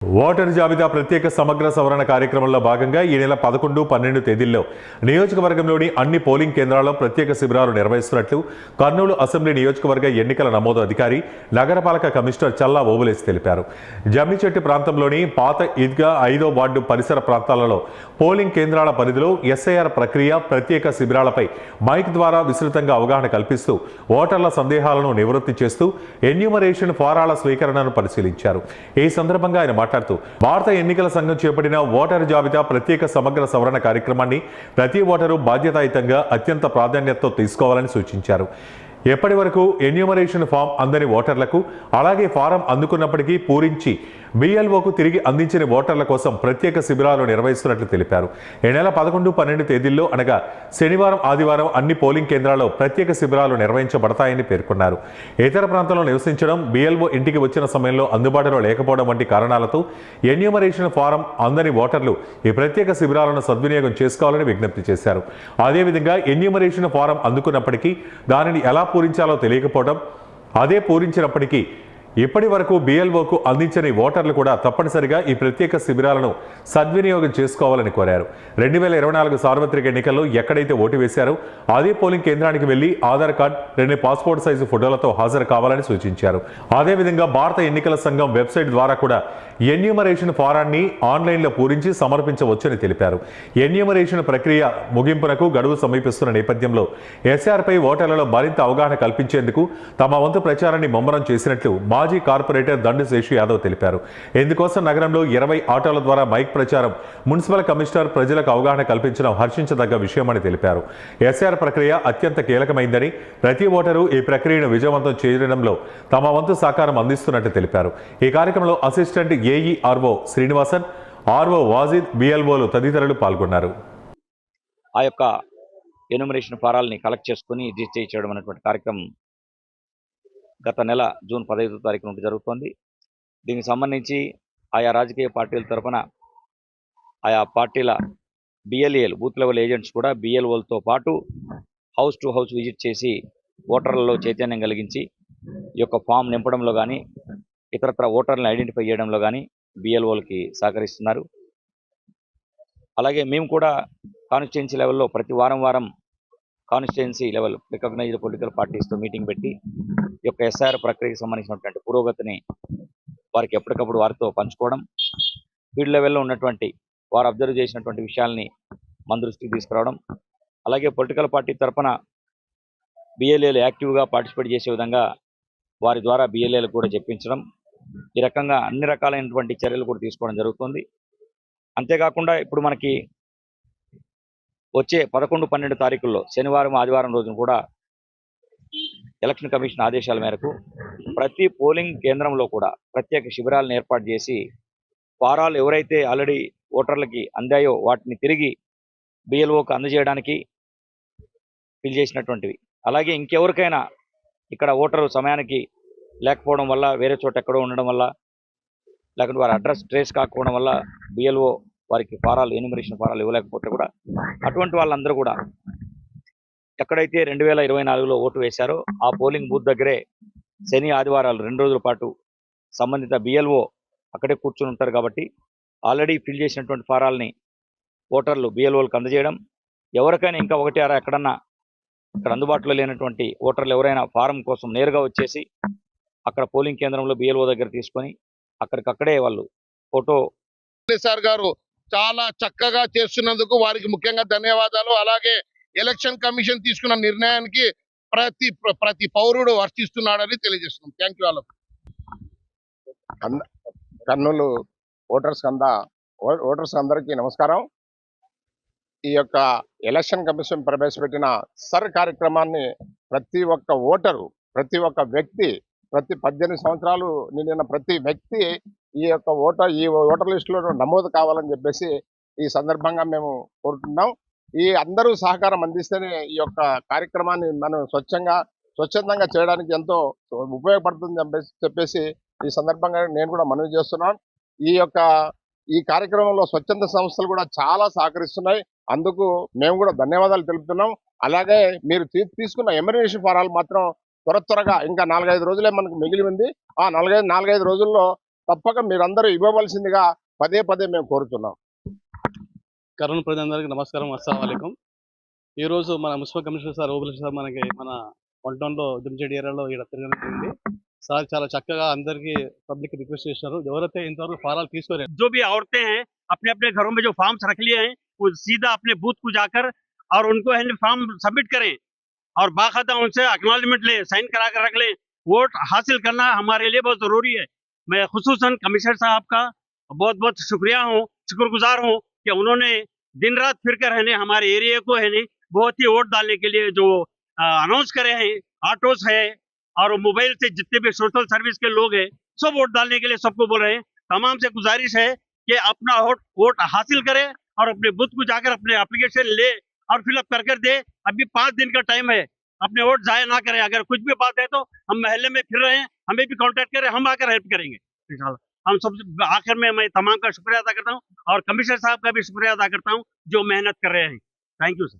Voter జాబితా ప్రత్యేక సమగ్ర సవరణ కార్యక్రమంలో భాగంగా ఈ నెల 11, 12 తేదీల్లో నియోజకవర్గంలోని అన్ని పోలింగ్ కేంద్రాల్లో ప్రత్యేక శిబిరాలు నిర్వహిస్తున్నట్లు కర్నూలు అసెంబ్లీ నియోజకవర్గ ఎన్నికల నమోదు అధికారి నగరపాలక కమిషనర్ చల్లా ఓబులేసి తెలిపారు. జమ్మిచెట్టు ప్రాంతంలోని పాత ఈద్గా 5వ వార్డు పరిసర ప్రాంతాలలో పోలింగ్ కేంద్రాల పరిధిలో ఎస్ఐఆర్ ప్రక్రియ ప్రత్యేక శిబిరాలపై మైక్ ద్వారా విస్తృతంగా అవగాహన కల్పిస్తూ ఓటర్ల సందేహాలను నివృత్తి చేస్తూ ఎన్యూమరేషన్ ఫారాల స్వీకరణను పరిశీలించారు. ఈ సందర్భంగా ఆయన మాట్లాడుతూ భారత ఎన్నికల సంఘం చేపట్టిన ఓటరు జాబితా ప్రత్యేక సమగ్ర సవరణ కార్యక్రమాన్ని ప్రతి ఓటరు బాధ్యతాయుతంగా అత్యంత ప్రాధాన్యతతో తీసుకోవాలని సూచించారు. ఎప్పటి వరకు ఎన్యూమరేషన్ ఫామ్ అందని ఓటర్లకు, అలాగే ఫారం అందుకున్నప్పటికీ పూరించి BLOకు తిరిగి అందించిన ఓటర్ల కోసం ప్రత్యేక శిబిరాలు నిర్వహిస్తున్నట్లు తెలిపారు. ఈ నెల 11, 12 తేదీల్లో అనగా శనివారం, ఆదివారం అన్ని పోలింగ్ కేంద్రాల్లో ప్రత్యేక శిబిరాలు నిర్వహించబడతాయని పేర్కొన్నారు. ఇతర ప్రాంతాల్లో నివసించడం, BLO ఇంటికి వచ్చిన సమయంలో అందుబాటులో లేకపోవడం వంటి కారణాలతో ఎన్యూమరేషన్ ఫారం అందని ఓటర్లు ఈ ప్రత్యేక శిబిరాలను సద్వినియోగం చేసుకోవాలని విజ్ఞప్తి చేశారు. అదేవిధంగా ఎన్యూమరేషన్ ఫారం అందుకున్నప్పటికీ దానిని ఎలా పూరించాలో తెలియకపోవడం, అదే పూరించినప్పటికీ ఇప్పటి వరకు BLOకు అందించని ఓటర్లు కూడా తప్పనిసరిగా ఈ ప్రత్యేక శిబిరాలను సద్వినియోగం చేసుకోవాలని కోరారు. 2024 సార్వత్రిక ఎన్నికల్లో ఎక్కడైతే ఓటు వేశారో అదే పోలింగ్ కేంద్రానికి వెళ్లి ఆధార్ కార్డ్, 2 పాస్పోర్ట్ సైజు ఫోటోలతో హాజరు కావాలని సూచించారు. అదేవిధంగా భారత ఎన్నికల సంఘం వెబ్సైట్ ద్వారా కూడా ఎన్యూమరేషన్ ఫారాన్ని ఆన్లైన్లో పూరించి సమర్పించవచ్చని తెలిపారు. ఎన్యూమరేషన్ ప్రక్రియ ముగింపునకు గడువు సమీపిస్తున్న నేపథ్యంలో ఎస్ఆర్పై ఓటర్లలో మరింత అవగాహన కల్పించేందుకు తమ వంతు ప్రచారాన్ని ముమ్మరం చేసినట్లు మాజీ కార్పొరేటర్ దండు శేషు యాదవ్ తెలిపారు. ఇందుకోసం నగరంలో 20 ఆటోల ద్వారా మైక్ ప్రచారం, మున్సిపల్ కమిషనర్ ప్రజలకు అవగాహన కల్పించడం హర్షించదగ్గ విషయమని తెలిపారు. ఎస్ఆర్ ప్రక్రియ అత్యంత కీలకమైందని, ప్రతి ఓటరు ఈ ప్రక్రియను విజయవంతం చేయడంలో తమ వంతు సహకారం అందిస్తున్నట్టు తెలిపారు. ఈ కార్యక్రమంలో assistant AERO Srinivasan, RO Wajid, BLOలు తదితరులు పాల్గొన్నారు. ఆ యొక్క ఎన్యూమరేషన్ ఫారాలని కలెక్ట్ చేసుకుని రిజిస్టర్ చేయడం అనేటువంటి కార్యక్రమం గత నెల జూన్ 15వ తారీఖు నుండి జరుగుతోంది. దీనికి సంబంధించి ఆయా రాజకీయ పార్టీల తరఫున ఆయా పార్టీల BLAలు, బూత్ లెవెల్ ఏజెంట్స్ కూడా BLOలతో పాటు హౌస్ టు హౌస్ విజిట్ చేసి ఓటర్లలో చైతన్యం కలిగించి ఈ యొక్క ఫామ్ నింపడంలో కానీ, ఇతరత్ర ఓటర్లను ఐడెంటిఫై చేయడంలో కానీ BLOలకి సహకరిస్తున్నారు. అలాగే మేము కూడా కాన్స్టిట్యుయెన్సీ లెవెల్లో ప్రతి వారం కాన్స్టిట్యుయెన్సీ లెవెల్ రికగ్నైజ్డ్ పొలిటికల్ పార్టీస్తో మీటింగ్ పెట్టి ఈ యొక్క SIR ప్రక్రియకు సంబంధించినటువంటి పురోగతిని వారికి ఎప్పటికప్పుడు వారితో పంచుకోవడం, ఫీల్డ్ లెవెల్లో ఉన్నటువంటి వారు అబ్జర్వ్ చేసినటువంటి విషయాల్ని మన దృష్టికి తీసుకురావడం, అలాగే పొలిటికల్ పార్టీ తరఫున BLAలు యాక్టివ్గా పార్టిసిపేట్ చేసే విధంగా వారి ద్వారా BLAలు కూడా చెప్పించడం, ఈ రకంగా అన్ని రకాలైనటువంటి చర్యలు కూడా తీసుకోవడం జరుగుతుంది. అంతేకాకుండా ఇప్పుడు మనకి వచ్చే 11, 12 తారీఖుల్లో శనివారం, ఆదివారం రోజున కూడా ఎలక్షన్ కమిషన్ ఆదేశాల మేరకు ప్రతి పోలింగ్ కేంద్రంలో కూడా ప్రత్యేక శిబిరాలను ఏర్పాటు చేసి ఫారాలు ఎవరైతే ఆల్రెడీ ఓటర్లకి అందాయో వాటిని తిరిగి BLOకు అందజేయడానికి ఫిల్ చేసినటువంటివి, అలాగే ఇంకెవరికైనా ఇక్కడ ఓటరు సమయానికి లేకపోవడం వల్ల, వేరే చోట ఎక్కడో ఉండడం వల్ల, లేకుంటే వారి అడ్రస్ ట్రేస్ కాకపోవడం వల్ల BLO వారికి ఫారాలు, ఎన్యూమరేషన్ ఫారాలు ఇవ్వలేకపోతే కూడా అటువంటి వాళ్ళందరూ కూడా ఎక్కడైతే 2024లో ఓటు వేశారో ఆ పోలింగ్ బూత్ దగ్గరే శని, ఆదివారాలు 2 రోజుల పాటు సంబంధిత BLO అక్కడే కూర్చుని ఉంటారు. కాబట్టి ఆల్రెడీ ఫిల్ చేసినటువంటి ఫారాలని ఓటర్లు BLOలకు అందజేయడం, ఎవరికైనా ఇంకా 1, 6 ఎక్కడన్నా ఇక్కడ అందుబాటులో లేనటువంటి ఓటర్లు ఎవరైనా ఫారం కోసం నేరుగా వచ్చేసి అక్కడ పోలింగ్ కేంద్రంలో BLO దగ్గర తీసుకొని అక్కడికక్కడే వాళ్ళు ఫోటో సార్ గారు చాలా చక్కగా చేస్తున్నందుకు వారికి ముఖ్యంగా ధన్యవాదాలు. అలాగే ఎలక్షన్ కమిషన్ తీసుకున్న నిర్ణయానికి ప్రతి పౌరుడు వర్తిస్తున్నాడని తెలియజేస్తున్నాం. Thank you. కర్నూలు ఓటర్స్ అందరికీ నమస్కారం. ఈ యొక్క ఎలక్షన్ కమిషన్ ప్రవేశపెట్టిన SIR కార్యక్రమాన్ని ప్రతి ఒక్క ఓటరు, ప్రతి ఒక్క వ్యక్తి, ప్రతి 18 సంవత్సరాలు నిండిన ప్రతి వ్యక్తి ఈ ఓటర్ లిస్టులో నమోదు కావాలని చెప్పేసి ఈ సందర్భంగా మేము కోరుతున్నాం. ఈ అందరూ సహకారం అందిస్తేనే ఈ యొక్క కార్యక్రమాన్ని మనం స్వచ్ఛందంగా చేయడానికి ఎంతో ఉపయోగపడుతుంది చెప్పేసి ఈ సందర్భంగా నేను కూడా మనవి చేస్తున్నాను. ఈ కార్యక్రమంలో స్వచ్ఛంద సంస్థలు కూడా చాలా సహకరిస్తున్నాయి. అందుకు మేము కూడా ధన్యవాదాలు తెలుపుతున్నాం. అలాగే మీరు తీసుకున్న ఎన్యూమరేషన్ ఫారాలు మాత్రం త్వరగా ఇంకా 4-5 రోజులే మనకు మిగిలి ఉంది. ఆ 4-5 రోజుల్లో తప్పక మీరందరూ ఇవ్వవలసిందిగా పదే పదే మేము కోరుతున్నాం. కర్నూలు ప్రజలందరికీ నమస్కారం, అస్సలాము అలైకుం. ఈ రోజు మన municipal commissioner sir Obulesh sir మనకి మన 1 దుమ్మిచెడి ఏరియాలో ఇక్కడ తిరగడం జరిగింది. సార్ చాలా చక్కగా అందరికీ పబ్లిక్ రిక్వెస్ట్ చేశారు. ఎవరైతే ఇంతవరకు ఫారాలు తీసుకోలేదు, जो भी औरतें हैं अपने अपने घरों में जो फॉर्म्स रख लिए हैं वो सीधा अपने बूथ को जाकर और उनको फॉर्म सबमिट करें और बाकायदा उनसे एक्नॉलेजमेंट लें, साइन करा कर रख लें। वोट हासिल करना हमारे लिए बहुत जरूरी है। मैं खुसूसन कमिश्नर साहब का बहुत बहुत शुक्रगुजार हूँ कि उन्होंने दिन रात फिर कर हमारे एरिया को बहुत ही वोट डालने के लिए जो अनाउंस करे हैं। ऑटोस है और मोबाइल से जितने भी सोशल सर्विस के लोग हैं सब वोट डालने के लिए सबको बोल रहे हैं। तमाम से गुजारिश है कि अपना वोट हासिल करे और अपने बूथ को जाकर अपने एप्लीकेशन ले और फिलअप कर दे। अभी 5 दिन का टाइम है, अपने वोट जाया ना करें। अगर कुछ भी बात है तो हम महल्ले में फिर रहे हैं, हमें भी कांटेक्ट करें, हम आकर हेल्प करेंगे इंशाल्लाह। हम सब आखिर में मैं तमाम का शुक्रिया अदा करता हूँ और कमिश्नर साहब का भी शुक्रिया अदा करता हूँ जो मेहनत कर रहे हैं। Thank you sir.